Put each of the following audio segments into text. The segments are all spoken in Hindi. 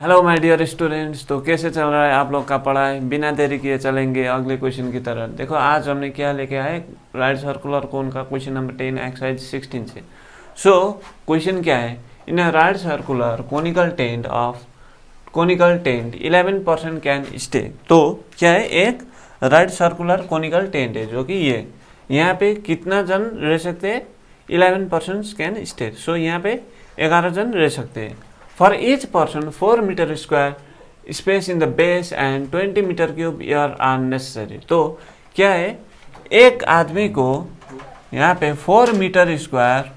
Hello my dear students. तो कैसे चल रहा है आप लोग का पढ़ाई? बिना देरी किए चलेंगे अगले क्वेश्चन की तरफ। देखो आज हमने क्या लेके आए, राइट सर्कुलर कोन का क्वेश्चन नंबर 10 एक्सरसाइज 16 से। सो क्वेश्चन क्या है, in a right circular conical tent 11% can stay. तो क्या है, एक राइट सर्कुलर कोनिकल टेंट है जो कि ये यहाँ पे कितना जन रह सकते हैं, 11% कैन स्टे। सो यहाँ पे 11 जन रह सकते हैं। For each person, 4 meter square space in the base and 20 meter cube air are necessary। तो क्या है, एक आदमी को यहाँ पे 4 मीटर स्क्वायर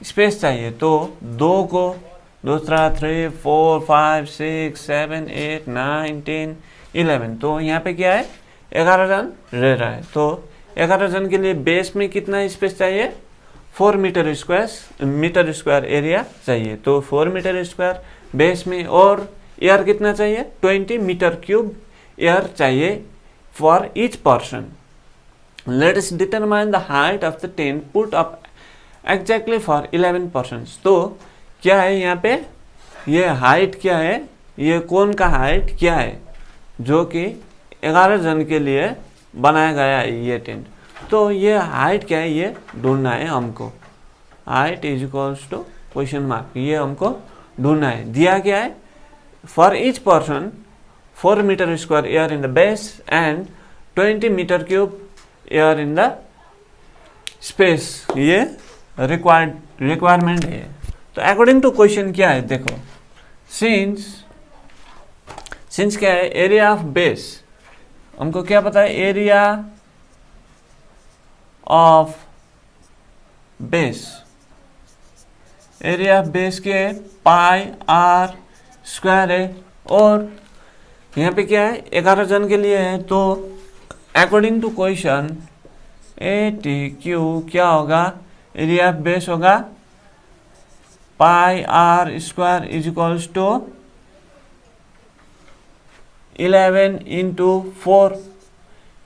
स्पेस चाहिए। तो दो को दूसरा 3 4 5 6 7 8 9 10 11। तो यहाँ पे क्या है, 11 जन रह रहा है। तो 11 जन के लिए बेस में कितना स्पेस चाहिए, 4 मीटर स्क्वायर एरिया चाहिए। तो 4 मीटर स्क्वायर बेस में, और एयर कितना चाहिए, 20 मीटर क्यूब एयर चाहिए for each person. Let us determine the height of the tent put up exactly for 11%। तो क्या है यहाँ पे, ये हाइट क्या है, ये कोन का हाइट क्या है जो कि 11 जन के लिए बनाया गया है ये टेंट। तो ये हाइट क्या है, ये ढूंढना है हमको। Height is equals to question mark, ये हमको ढूंढना है। दिया क्या है, for each person 4 metre square air in the base and 20 metre cube air in the space, ये रिक्वायरमेंट है। तो अकॉर्डिंग टू क्वेश्चन क्या है, देखो सिंस क्या है, एरिया ऑफ बेस हमको क्या पता है, एरिया ऑफ बेस के पाई आर स्क्वायर है, और यहाँ पे क्या है, 11 जन के लिए है। तो अकॉर्डिंग टू क्वेश्चन ATQ क्या होगा, एरिया ऑफ बेस होगा pi r square is equals to 11 into 4,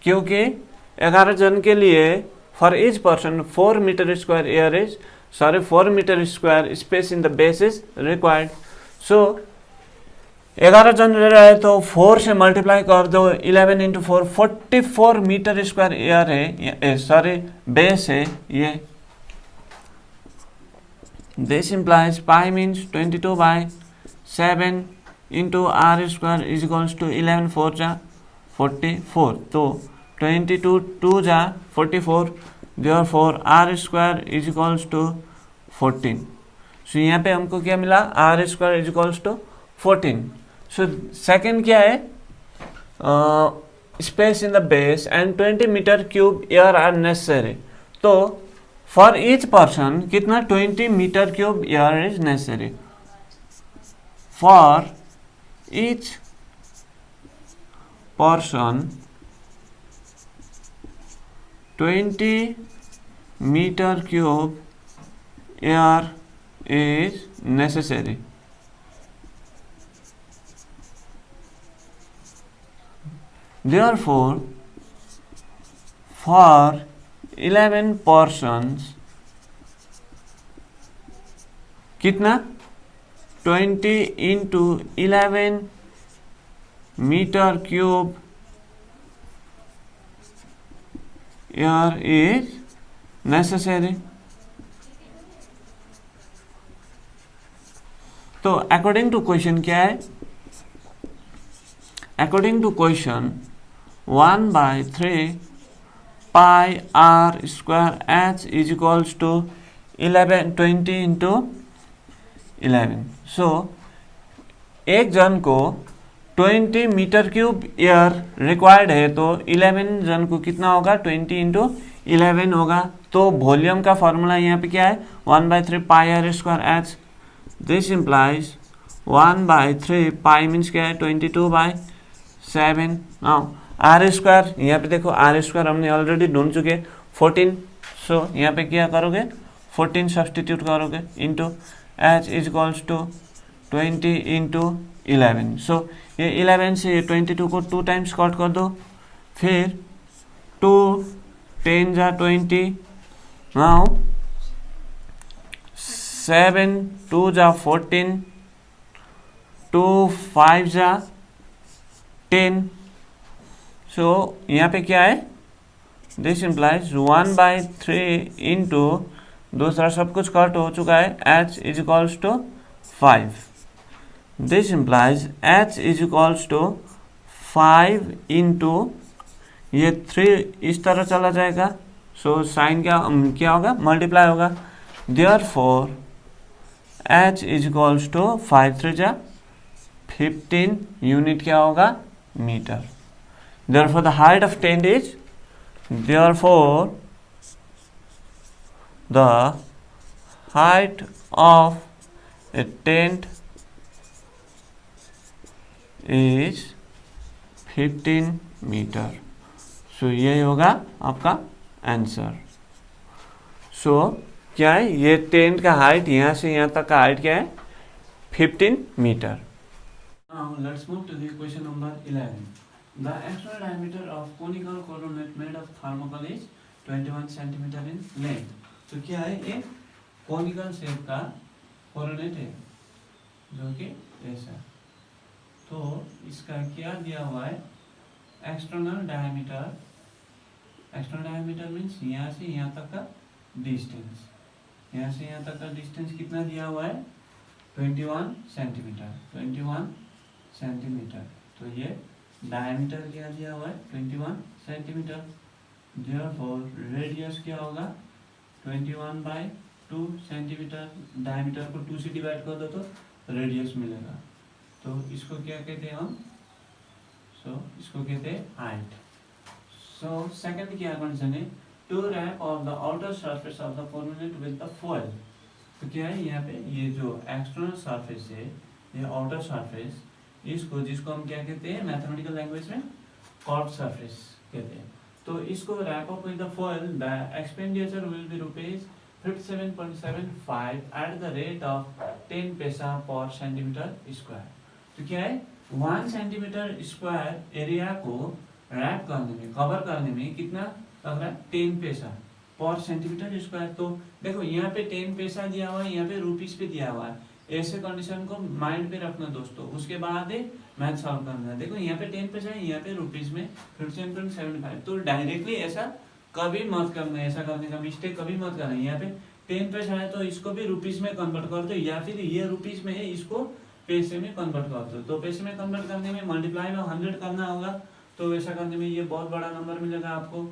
क्योंकि 11 जन के लिए for each person 4 metre square space in the base is required. So 11 जन रह रहा है तो 4 से मल्टीप्लाई कर दो, 11 इंटू 4 44 मीटर स्क्वायर एयर है, बेस है ये। This implies pi means 22/7 into r square is equals to 11 4 जा 44। तो 22 2 जा 44, therefore r square is equals to 14। सो यहाँ पे हमको क्या मिला, r square is equals to 14। So second क्या है, space in the base and 20 metre cube air are necessary. तो फॉर ईच पर्सन कितना, 20 metre cube air is necessary. For each person 20 meter cube air is necessary। Therefore, for 11 persons कितना, 20 into 11 meter cube air is necessary। तो अकॉर्डिंग टू क्वेश्चन क्या है, according to question 1/3 pi r square h is equals to 20 into 11। So एक जन को 20 मीटर क्यूब एयर रिक्वायर्ड है, तो 11 जन को कितना होगा, 20 इंटू 11 होगा। तो वॉल्यूम का फॉर्मूला यहाँ पे क्या है, 1/3 pi r square h. This implies 1/3 pi means क्या है, 22/7। आर स्क्वायर यहाँ पे देखो, आर स्क्वायर हमने ऑलरेडी ढूंढ चुके 14। सो यहाँ पे क्या करोगे, 14 सब्सटीट्यूट करोगे into h is equals to 20 into 11। So ये 11 से 22 को 2 टाइम्स कट कर दो, फिर 2 10 जा 20, नाउ 7 2 जा 14, 2 5 जा 10। सो यहाँ पे क्या है, दिस इम्प्लाइज 1/3 इंटू, दूसरा सब कुछ कट हो चुका है, h is equals to 5। This implies h is equals to 5 into, ये 3 इस तरह चला जाएगा, सो साइन क्या होगा, मल्टीप्लाई होगा। Therefore h is equals to 5 3 जा 15 यूनिट क्या होगा, metre. Therefore the height of tent is, therefore the height of a tent is 15 metre. So ये होगा आपका आंसर। सो क्या है, ये टेंट का हाइट यहाँ से यहाँ तक का हाइट क्या है, 15 metre. Now let's move to the question number 11. The external diameter of conical coronet made of thermocol is 21 centimeter in length. तो क्या है, ये conical shape का coronet है जो कि ऐसा, तो इसका क्या दिया हुआ है, external diameter means यहाँ से यहाँ तक का distance, यहाँ से यहाँ तक का distance कितना दिया हुआ है, 21 सेंटीमीटर। तो ये डायमीटर क्या दिया हुआ है, 21 सेंटीमीटर। देयरफॉर रेडियस क्या होगा, 21/2 सेंटीमीटर। डायमीटर को 2 से डिवाइड कर दो तो रेडियस मिलेगा, तो इसको क्या कहते हैं हम, इसको कहते हैं हाइट। सो सेकंड क्या कंडीशन है, to wrap of the outer surface of the coronet with the foil. तो क्या है, यहाँ पे ये जो एक्सटर्नल सरफेस है, ये आउटर सरफेस, जिसको हम क्या कहते हैं मैथमेटिकल लैंग्वेज में, कर्व्ड सरफेस कहते हैं। तो इसको wrap up with the foil, the expenditure will be ₹57.75 at the rate of 10 पैसा पर सेंटीमीटर स्क्वायर। तो क्या है, 1 सेंटीमीटर स्क्वायर एरिया को रैप करने में, कवर करने में कितना लग रहा है, 10 पैसा पर सेंटीमीटर स्क्वायर। तो देखो यहाँ पे 10 पैसा दिया हुआ है, यहाँ पे रुपीस पे दिया हुआ है। ऐसे कंडीशन को माइंड पे रखना दोस्तों, उसके बाद मैथ सॉल्व करना है। देखो यहाँ पे 10 पैसा है, यहाँ पे रुपीस में 57.75। तो डायरेक्टली ऐसा कभी मत करना, ऐसा करने का मिस्टेक कभी मत करना। यहाँ पे 10 पैसा है तो इसको भी रुपीस में कन्वर्ट कर दो, या फिर ये रुपीस में है इसको पैसे में कन्वर्ट कर दो। तो पैसे में कन्वर्ट करने में मल्टीप्लाई में 100 करना होगा, तो ऐसा करने में ये बहुत बड़ा नंबर मिलेगा आपको।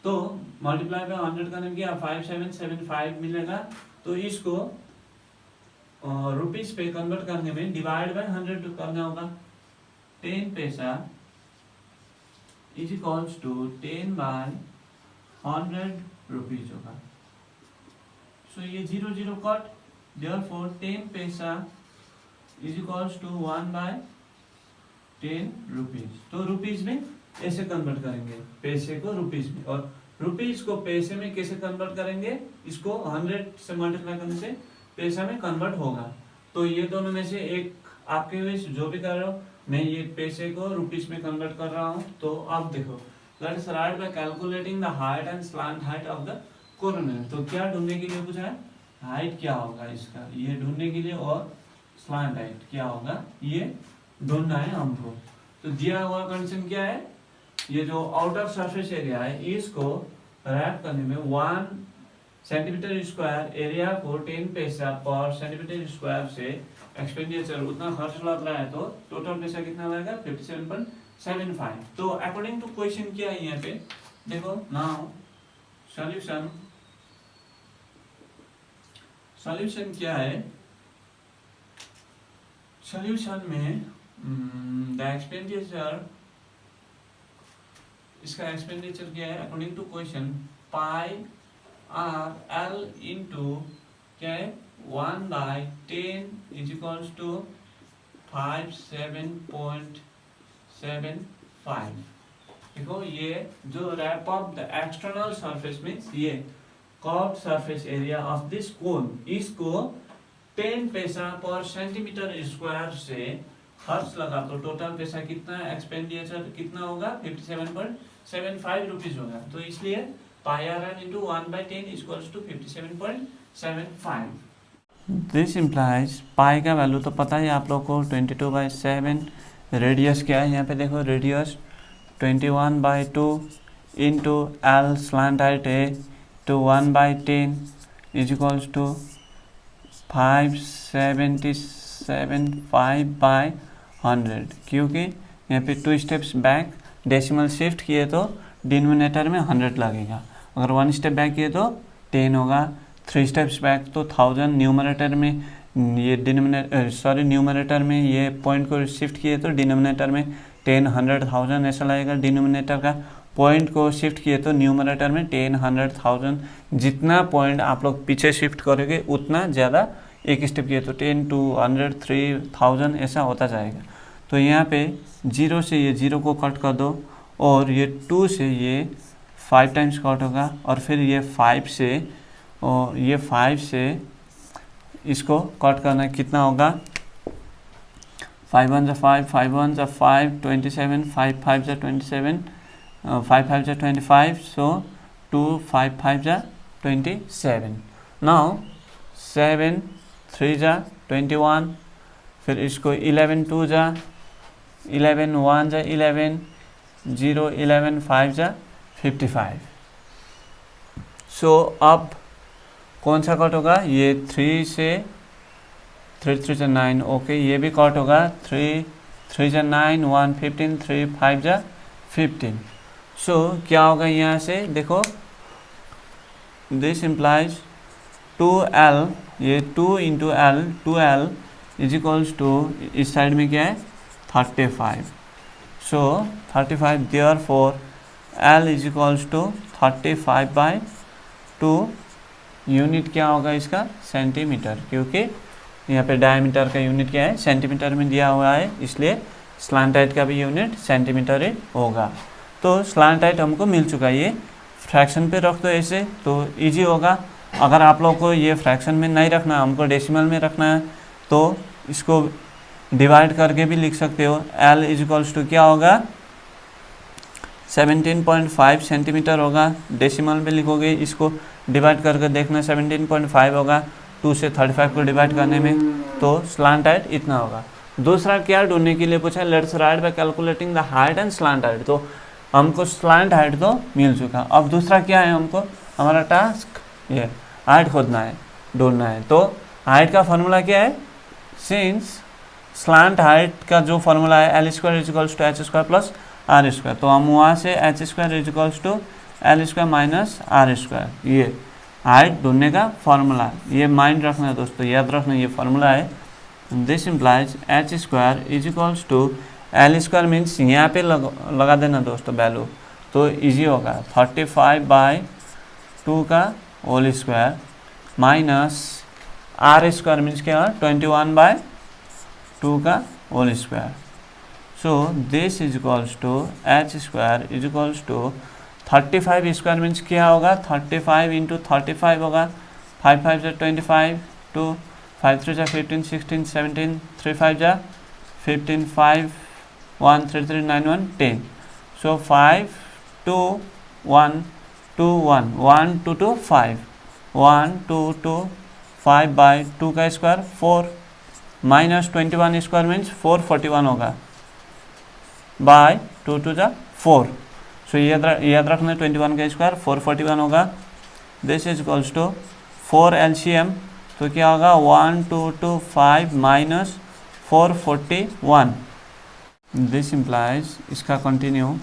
तो मल्टीप्लाई में 100 करने में क्या 5775 मिलेगा, तो इसको रुपीस पे कन्वर्ट करने में डिवाइड बाय 100 करना होगा। 10 पैसा इज इक्वल्स टू 10/100 रुपीज होगा। सो ये 0 0 कट, देयरफॉर 10 पैसा इज इक्वल्स टू 1/10 रुपीज। तो रुपीज में ऐसे कन्वर्ट करेंगे, पैसे को रुपीज में, और रुपीज को पैसे में कैसे कन्वर्ट करेंगे, इसको 100 से मल्टीप्लाई करने से पैसा में कन्वर्ट होगा। तो ये दोनों में से एक आपके विश जो भी कर रहे हो, मैं ये पैसे को रुपीस में कन्वर्ट कर रहा हूँ। तो अब देखो, let's write bye calculating the height and slant height of the coronet. तो क्या ढूंढने के लिए पूछा है, हाइट क्या होगा इसका, ये ढूंढने के लिए, और स्लांट हाइट क्या होगा ये ढूंढना है हमको। तो दिया हुआ कंडीशन क्या है, ये जो आउटर सरफेस एरिया है इसको रैप करने में 1 सेंटीमीटर स्क्वायर एरिया को 10 पैसा पर सेंटीमीटर स्क्वायर से एक्सपेंडिचर उतना खर्च लग रहा है, तो टोटल पैसा कितना लगेगा 57.75। तो अकॉर्डिंग टू क्वेश्चन क्या है यहाँ पे देखो, नाउ सॉल्यूशन क्या है, सॉल्यूशन में द एक्सपेंडिचर, इसका एक्सपेंडिचर क्या है according to question, pi r l into क्या है 1/10 इज इक्वल्स टू 57.75। देखो ये जो wrap of the external surface means ये curved surface area of this cone, इसको 10 पैसा पर सेंटीमीटर स्क्वायर से खर्च लगा तो टोटल पैसा कितना, एक्सपेंडिचर कितना होगा 57.75 रुपीज होगा। तो इसलिए pi r n into 1/10 equals to 57.75। This implies pi का वैल्यू तो पता ही आप लोग को 22/7। रेडियस क्या है यहाँ पे देखो, radius 21/2 into L slant height है तो 1/10 इज इक्वल्स टू 577/100, क्योंकि यहाँ पे 2 स्टेप्स बैक डेसिमल शिफ्ट किए तो डिनोमिनेटर में 100 लगेगा, अगर 1 स्टेप बैक किए तो 10 होगा, 3 स्टेप्स बैक तो 1000, न्यूमरेटर में ये न्यूमरेटर में ये पॉइंट को शिफ्ट किए तो डिनोमिनेटर में 10, 100, 1000 ऐसा लगेगा। डिनोमिनेटर का पॉइंट को शिफ्ट किए तो न्यूमरेटर में 10, 100, 1000, जितना पॉइंट आप लोग पीछे शिफ्ट करोगे उतना ज़्यादा, एक स्टेप किए तो 10, 200, 3000 ऐसा होता जाएगा। तो यहाँ पे 0 से ये 0 को कट कर दो और ये 2 से ये 5 टाइम्स कट होगा और फिर ये 5 से इसको कट करना कितना होगा, 5 1 जा 5, 5 1 जा 5, 27, 5 5 जा 27, 5 5 जा 25, सो 2 5 5 जा 27। नाउ 7 3 जा 21, फिर इसको 11 2 जा 11, 1 जा 11, 0 11 5 जा 55। सो अब कौन सा कट होगा, ये 3 से 3 3 जा 9, ओके ये भी कट होगा, 3 3 जा 9, 1 15, 3 5 जा 15। सो क्या होगा यहाँ से देखो, दिस इम्प्लाइज 2L, ये 2 into L, 2L is equals to, इस साइड में क्या है 35, so 35, therefore L is equals to 35/2, unit क्या होगा इसका, सेंटीमीटर, क्योंकि यहाँ पे डायमीटर का यूनिट क्या है, सेंटीमीटर में दिया हुआ है, इसलिए स्लांट हाइट का भी यूनिट सेंटीमीटर ही होगा। तो स्लांट हाइट हमको मिल चुका है, ये फ्रैक्शन पे रख दो ऐसे तो इजी होगा। अगर आप लोग को ये फ्रैक्शन में नहीं रखना, हमको डेसिमल में रखना है, तो इसको डिवाइड करके भी लिख सकते हो। L इज इक्वल्स टू क्या होगा, 17.5 सेंटीमीटर होगा, डेसिमल में लिखोगे, इसको डिवाइड करके देखना 17.5 होगा, 2 से 35 को डिवाइड करने में, तो स्लांट हाइट इतना होगा। दूसरा क्या ढूंढने के लिए पूछा, let's write bye calculating the height and slant height, तो हमको स्लांट हाइट तो मिल चुका। अब दूसरा क्या है, हमको हमारा टास्क ये हाइट खोजना है, ढूंढना है। तो हाइट का फॉर्मूला क्या है, सिंस स्लांट हाइट का जो फॉर्मूला है L square is equals to H square plus R square, तो हम वहाँ से H square is equals to L square minus R square, ये हाइट ढूंढने का फॉर्मूला, ये माइंड रखना है दोस्तों, याद रखना ये फॉर्मूला है। This implies H square is equals to L square means यहाँ पे लगा देना दोस्तों वैल्यू, तो इजी होगा 35/2 का whole square minus R square means क्या, 21/2 का whole square. So this is equals to H square is equals to 35 square means क्या होगा, 35 इंटू 35 होगा, 5 5 जा 25, 2 5 3 जा 15, 16 17, 3 5 जा 15, 5 1 3 3 9 1 10, सो 5 2 1 2 1 1 2 2 5 1 2 2 5/2 का स्क्वायर 4 माइनस 21 स्क्वायर मीन्स 441 होगा, बाय 2 2 जा 4, सो याद रखना 21 का स्क्वायर 441 होगा। This is equals to 4 LCM, तो क्या होगा 1225 माइनस 441। दिस इम्प्लाइज, इसका कंटिन्यू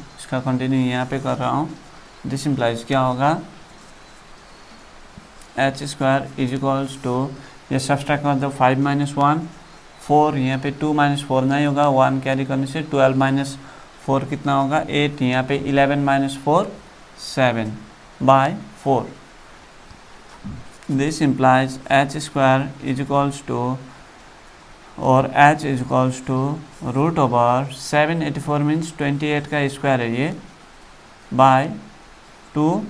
यहाँ पे कर रहा हूँ। दिस इम्प्लाइज क्या होगा, H square is equals to, ये सब्सट्रैक्ट कर दो 5 - 1 4, यहाँ पे 2 - 4 नहीं होगा, 1 कैरी करने से 12 - 4 कितना होगा 8, यहाँ पे 11 - 4 7/4। This implies H square is equals to, और H is equals to √784 means 28 का स्क्वायर है ये, बाय 2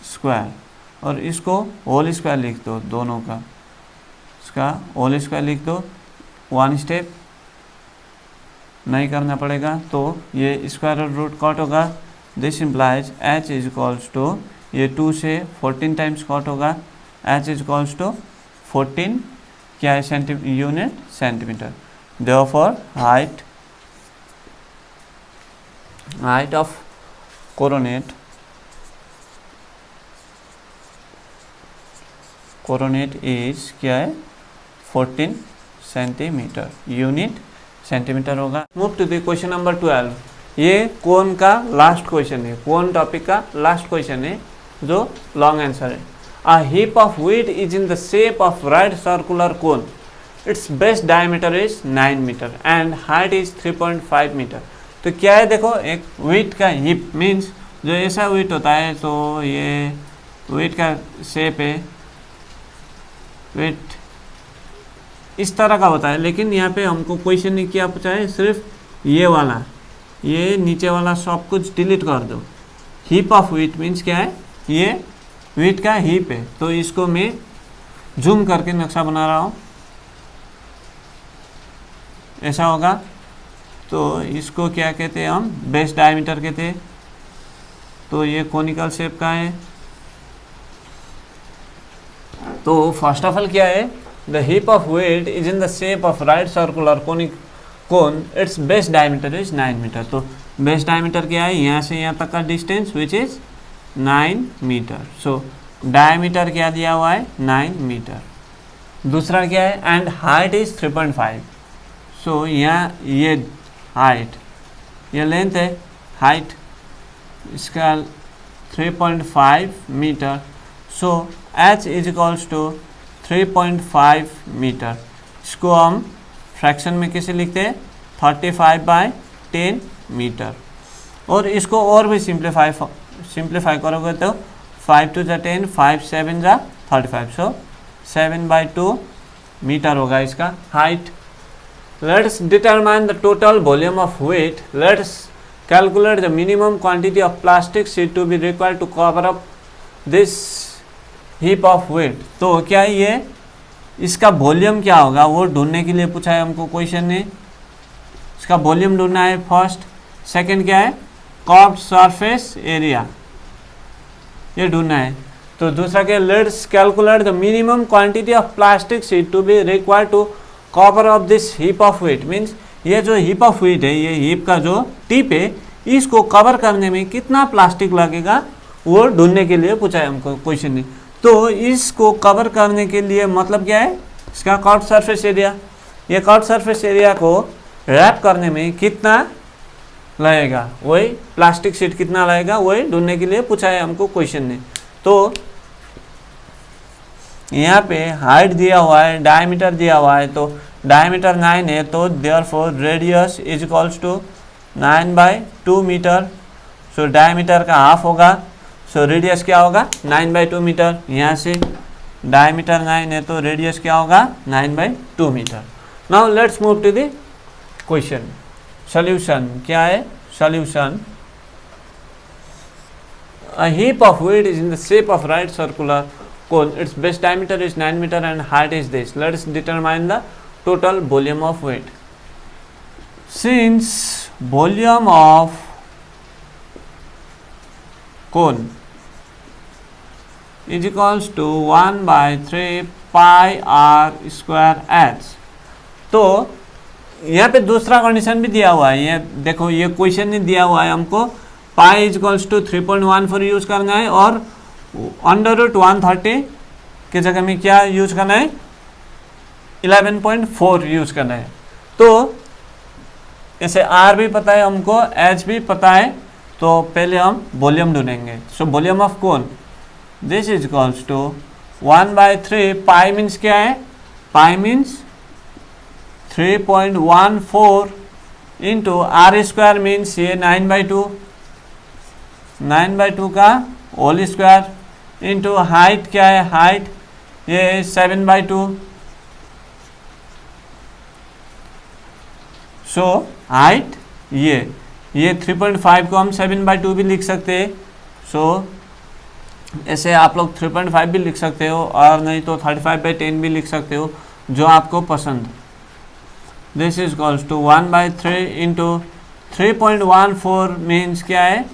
स्क्वायर, और इसको होल स्क्वायर लिख दो, दोनों का इसका होल स्क्वायर लिख दो, 1 स्टेप नहीं करना पड़ेगा, तो ये स्क्वायर रूट कट होगा। This implies H is equals to, ये 2 से 14 टाइम्स कट होगा, H इज इक्वल्स टू 14 क्या है unit centimetre. Therefore height of coronet is क्या है 14 सेंटीमीटर, यूनिट सेंटीमीटर होगा। Move to the question number 12। ये कोन का लास्ट क्वेश्चन है, कोन टॉपिक का लास्ट क्वेश्चन है जो लॉन्ग आंसर है। A heap of wheat is in the shape of right circular cone, its best diameter is 9 metre and height is 3.5 metre. तो क्या है देखो, एक व्हीट का हीप मीन्स जो ऐसा व्हीट होता है, तो ये व्हीट का शेप है, व्हीट इस तरह का होता है, लेकिन यहाँ पे हमको क्वेश्चन ने क्या पूछा है, सिर्फ ये वाला, ये नीचे वाला सब कुछ डिलीट कर दो। हीप ऑफ व्हीट मीन्स क्या है, ये व्हीट का हीप है। तो इसको मैं जूम करके नक्शा बना रहा हूँ, ऐसा होगा। तो इसको क्या कहते हैं हम, बेस डायमीटर कहते हैं। तो ये कोनिकल शेप का है। तो फर्स्ट ऑफ ऑल क्या है, the heap of wheat is in the shape of right circular cone, its base diameter is 9 metre. तो बेस डायमीटर क्या है, यहाँ से यहाँ तक का distance which is 9 metre. So diameter क्या दिया हुआ है 9 मीटर। दूसरा क्या है, एंड हाइट इज 3.5। सो यहाँ ये हाइट, ये लेंथ है, हाइट इसका 3.5 metre. So h is equals to 3.5 metre. इसको हम फ्रैक्शन में कैसे लिखते हैं, 35/10 मीटर। और इसको और भी सिंप्लीफाई करोगे तो 5 to 10, 5 7 जा 35। सो 7/2 मीटर होगा इसका height. Let's determine the total volume of weight. Let's calculate the minimum quantity of plastic sheet to be required to cover up this heap of weight. तो क्या ये इसका वॉल्यूम क्या होगा वो ढूंढने के लिए पूछा है हमको क्वेश्चन ने। इसका वॉल्यूम ढूंढना है फर्स्ट। सेकंड क्या है, कर्व्ड सरफेस एरिया, ये ढूंढना है। तो दूसरा क्या, let's calculate the minimum quantity of plastic sheet to be required to cover of this heap of wheat. Means ये जो हीप ऑफ वेट है, ये हीप का जो टिप है, इसको कवर करने में कितना प्लास्टिक लगेगा वो ढूंढने के लिए पूछा है हमको क्वेश्चन ने। तो इसको कवर करने के लिए मतलब क्या है, इसका कर्व्ड सरफेस एरिया, ये कर्व्ड सरफेस एरिया को रैप करने में कितना लगेगा, वही प्लास्टिक शीट कितना लगेगा वही ढूंढने के लिए पूछा है हमको क्वेश्चन ने। तो यहाँ पे हाइट दिया हुआ है, डायमीटर दिया हुआ है, तो डायमीटर 9 है, तो therefore radius is equals to 9/2 metre. So diameter का हाफ होगा, सो रेडियस क्या होगा 9/2 मीटर। यहाँ से डायमीटर 9 है तो रेडियस क्या होगा 9/2 metre. Now let's move to the question. Solution क्या है, solution, a heap of weight is in the shape of right circular cone, its base diameter is 9 meter and height is this. Let's determine the total volume of weight. Since volume of cone is equals to 1/3 pi r square h, तो यहाँ पे दूसरा कंडीशन भी दिया हुआ है। ये देखो, ये क्वेश्चन नहीं दिया हुआ है हमको, pi is equals to 3.14 use करना है और √130 के जगह में क्या यूज करना है 11.4 यूज करना है। तो ऐसे आर भी पता है हमको, एच भी पता है, तो पहले हम वॉल्यूम ढूंढेंगे। So volume of cone this is equals to 1/3 pi means क्या है, pi means 3.14 into r square means ये 9/2 का होल स्क्वायर इंटू हाइट क्या है, हाइट ये 7/2। सो हाइट ये 3.5 को हम 7/2 भी लिख सकते हैं। सो ऐसे आप लोग 3.5 भी लिख सकते हो और नहीं तो 35/10 भी लिख सकते हो, जो आपको पसंद। This is equals to 1/3 into 3.14 means क्या है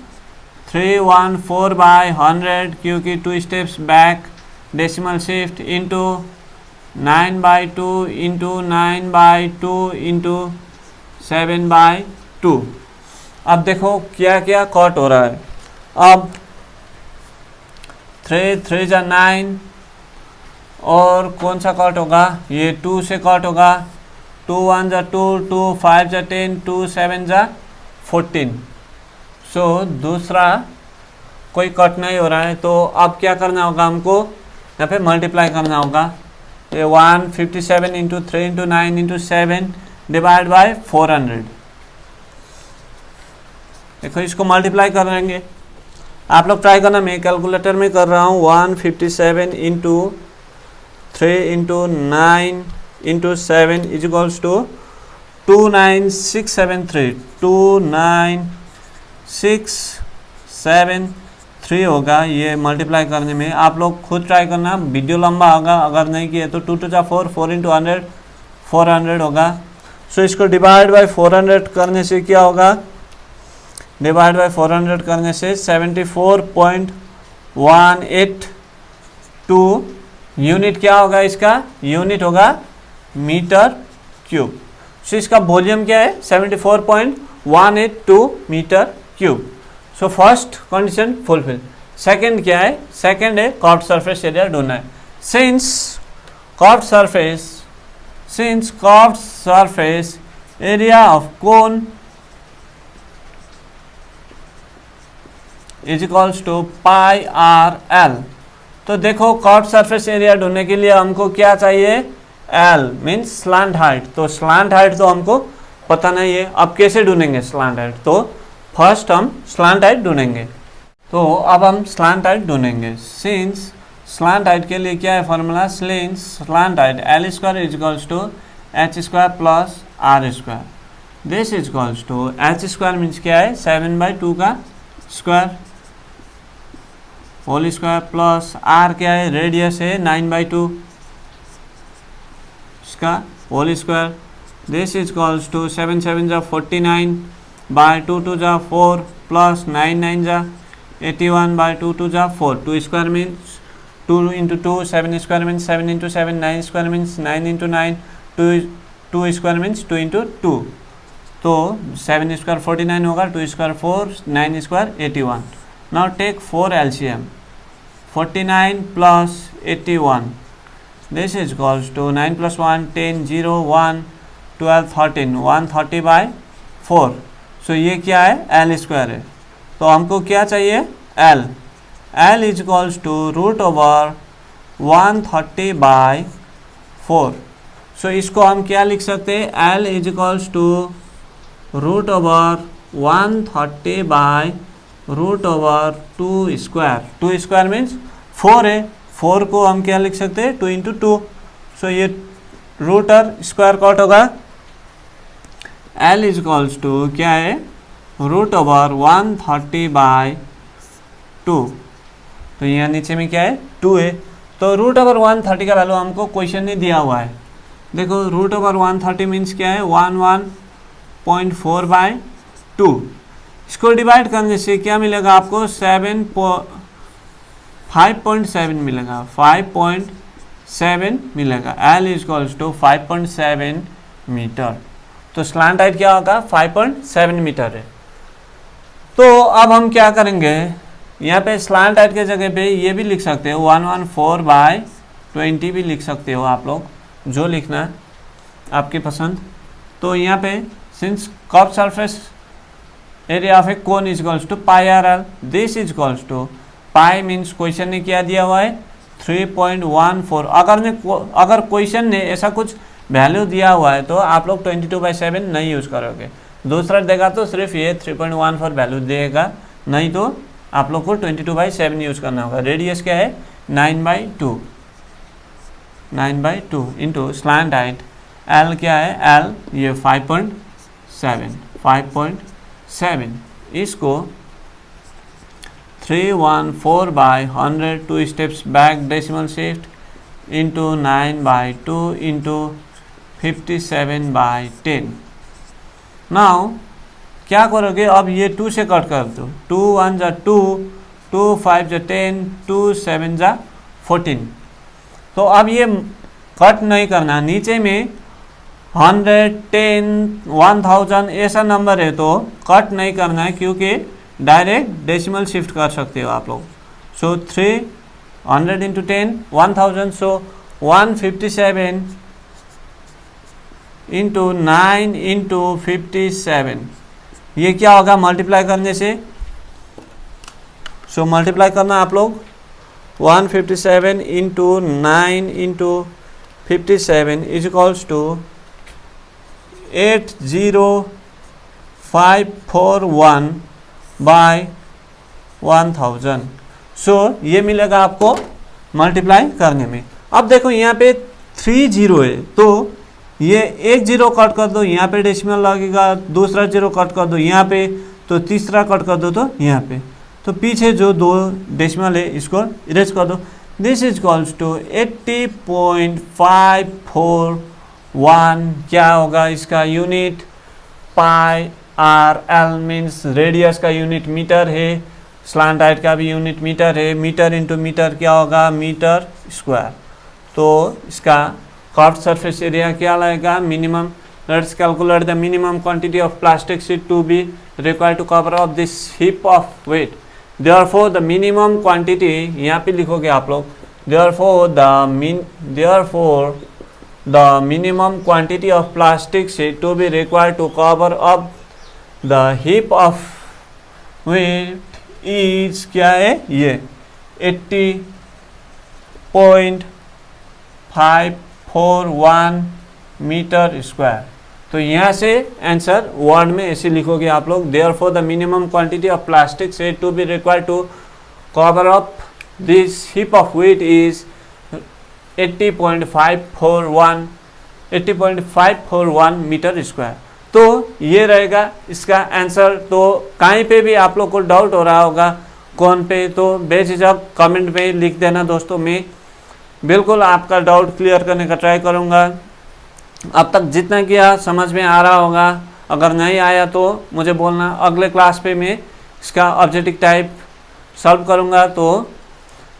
314/100 क्योंकि 2 steps back decimal shift into 9/2 into 9/2 into 7/2। अब देखो क्या क्या कट हो रहा है। अब 3 3 जा 9 और कौन सा कट होगा, ये 2 से कट होगा, 2 1 जा 2, 2 5 जा 10, 2 7 जा 14। सो दूसरा कोई कट नहीं हो रहा है। तो अब क्या करना होगा, हमको यहाँ पे मल्टीप्लाई करना होगा। ये 157 into 3 into 9 into 7 divide by 400। देखो इसको मल्टीप्लाई करेंगे, आप लोग ट्राई करना, मैं कैलकुलेटर में कर रहा हूँ। 157 into 3 into 9 into 7 is equals to 29673 29673 होगा ये मल्टीप्लाई करने में। आप लोग खुद ट्राई करना, वीडियो लंबा होगा, अगर नहीं किए तो 2 2 जा 4, 4 इंटू 100 400 होगा। सो इसको डिवाइड बाय 400 करने से क्या होगा, डिवाइड बाय 400 करने से 74.182 यूनिट क्या होगा, इसका यूनिट होगा मीटर क्यूब। सो इसका वॉल्यूम क्या है, 74.182 metre cube. So first condition fulfil. Second क्या है, सेकंड है कर्व्ड सरफेस एरिया ढूंढना है। Since curved surface area of cone is equals to pi r l. तो देखो कर्व्ड सरफेस एरिया ढूंढने के लिए हमको क्या चाहिए, एल मीन्स स्लांट हाइट। तो स्लांट हाइट तो हमको पता नहीं है, अब कैसे ढूंढेंगे स्लांट हाइट, तो फर्स्ट हम स्लांट हाइट ढूंढेंगे। तो अब हम स्लांट हाइट ढूंढेंगे। सिंस स्लांट हाइट के लिए क्या है formula, slant height l square is equals to h square plus r square. This is equals to h square means क्या है, 7/2 का square whole square plus r क्या है, रेडियस है 9/2 इसका whole square. This is equals to 7 7 जा 49 बाय 2 2 जा 4 प्लस 9 9 जा 81 बाय 2 2 जा 4। 2 square means 2 into 2, 7 square means 7 into 7, 9 square means 9 into 9, 2 square means 2 into 2। तो 7 स्क्वायर 49 होगा, 2 square 4, 9 square 81। Now take 4 LCM, 49 plus 81। This is equals to 9 plus 1 10 0 1 12 13 130 by 4। So ये क्या है, एल स्क्वायर है। तो हमको क्या चाहिए, l. L is equals to root over 130 by 4। So इसको हम क्या लिख सकते हैं, l is equals to root over 130 by root over 2 square. 2 square means 4 है, 4 को हम क्या लिख सकते हैं, 2 इंटू 2। सो ये रूटर स्क्वायर कट होगा। एल इज इक्वल्स टू क्या है, रूट ओवर 130 बाय 2। तो यहाँ नीचे में क्या है, 2 है। तो रूट ओवर 130 का वैल्यू हमको क्वेश्चन में दिया हुआ है। देखो रूट ओवर 130 मीन्स क्या है, 11.4 बाय 2। इसको डिवाइड करने से क्या मिलेगा आपको, 5.7 मिलेगा, 5.7 मिलेगा। L is equals to 5.7 metre. तो स्लांट हाइट क्या होगा, 5.7 मीटर है। तो अब हम क्या करेंगे, यहाँ पे स्लांट हाइट के जगह पे ये भी लिख सकते हो, 114 बाय 20 भी लिख सकते हो आप लोग, जो लिखना है आपकी पसंद। तो यहाँ पे since curved surface area of a cone is equals to pi r l, this is equals to pi means question ने क्या दिया हुआ है, 3.14। अगर क्वेश्चन ने ऐसा कुछ वैल्यू दिया हुआ है तो आप लोग 22/7 नहीं यूज़ करोगे। दूसरा देगा तो सिर्फ ये 3.14 वैल्यू देगा, नहीं तो आप लोग को 22/7 यूज़ करना होगा। रेडियस क्या है, 9/2 इंटू स्लांट हाइट एल क्या है, एल ये 5.7। इसको 314/100 2 steps back decimal shift into 9/2 into 57/10। Now क्या करोगे, अब ये 2 से कट कर दो, 2 1 जा 2, 2 5 जा 10, 2 7 जा 14। तो अब ये कट नहीं करना, नीचे में 110 1000 ऐसा नंबर है तो कट नहीं करना है, क्योंकि डायरेक्ट डेसिमल शिफ्ट कर सकते हो आप लोग। सो 300 इंटू 10 1000, सो 157 इंटू 9 इंटू 57, ये क्या होगा मल्टीप्लाई करने से। सो मल्टीप्लाई करना आप लोग, 157 into 9 into 57 is equals to 80541 by 1000। So ये मिलेगा आपको मल्टीप्लाई करने में। अब देखो यहाँ पे 3 जीरो है, तो ये एक जीरो कट कर दो, यहाँ पे डेसिमल लगेगा, दूसरा जीरो कट कर दो यहाँ पे, तो तीसरा कट कर दो तो यहाँ पे, तो पीछे जो 2 डेसिमल है इसको इरेज कर दो। दिस इज इक्वल्स टू 80.541, क्या होगा इसका यूनिट, पाई आर एल मीन्स रेडियस का यूनिट मीटर है, स्लांट हाइट का भी यूनिट मीटर है, मीटर इंटू मीटर क्या होगा मीटर स्क्वायर। तो इसका कर्व्ड सरफेस एरिया क्या लगेगा minimum. Let's calculate the minimum quantity of plastic sheet to be required to cover up this heap of wheat. Therefore the minimum quantity, यहाँ पे लिखोगे आप लोग, therefore the minimum quantity of plastic sheet to be required to cover up the heap of wheat is क्या है ये 80.541 मीटर स्क्वायर। तो यहाँ से आंसर वर्ड में ऐसे लिखोगे आप लोग, therefore the minimum quantity of plastic sheet to be required to cover up this heap of wheat is 80.541 metre square. तो ये रहेगा इसका आंसर। तो कहीं पे भी आप लोग को डाउट हो रहा होगा कौन पे, तो बेझिझक कमेंट में लिख देना दोस्तों, मैं बिल्कुल आपका डाउट क्लियर करने का ट्राई करूँगा। अब तक जितना किया समझ में आ रहा होगा, अगर नहीं आया तो मुझे बोलना, अगले क्लास पे मैं इसका ऑब्जेक्टिव टाइप सॉल्व करूँगा। तो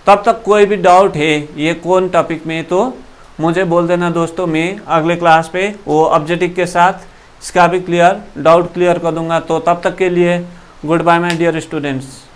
तब तक कोई भी डाउट है ये कौन टॉपिक में, तो मुझे बोल देना दोस्तों, मैं अगले क्लास पे वो ऑब्जेक्टिव के साथ इसका भी डाउट क्लियर कर दूंगा। तो तब तक के लिए good bye my dear students.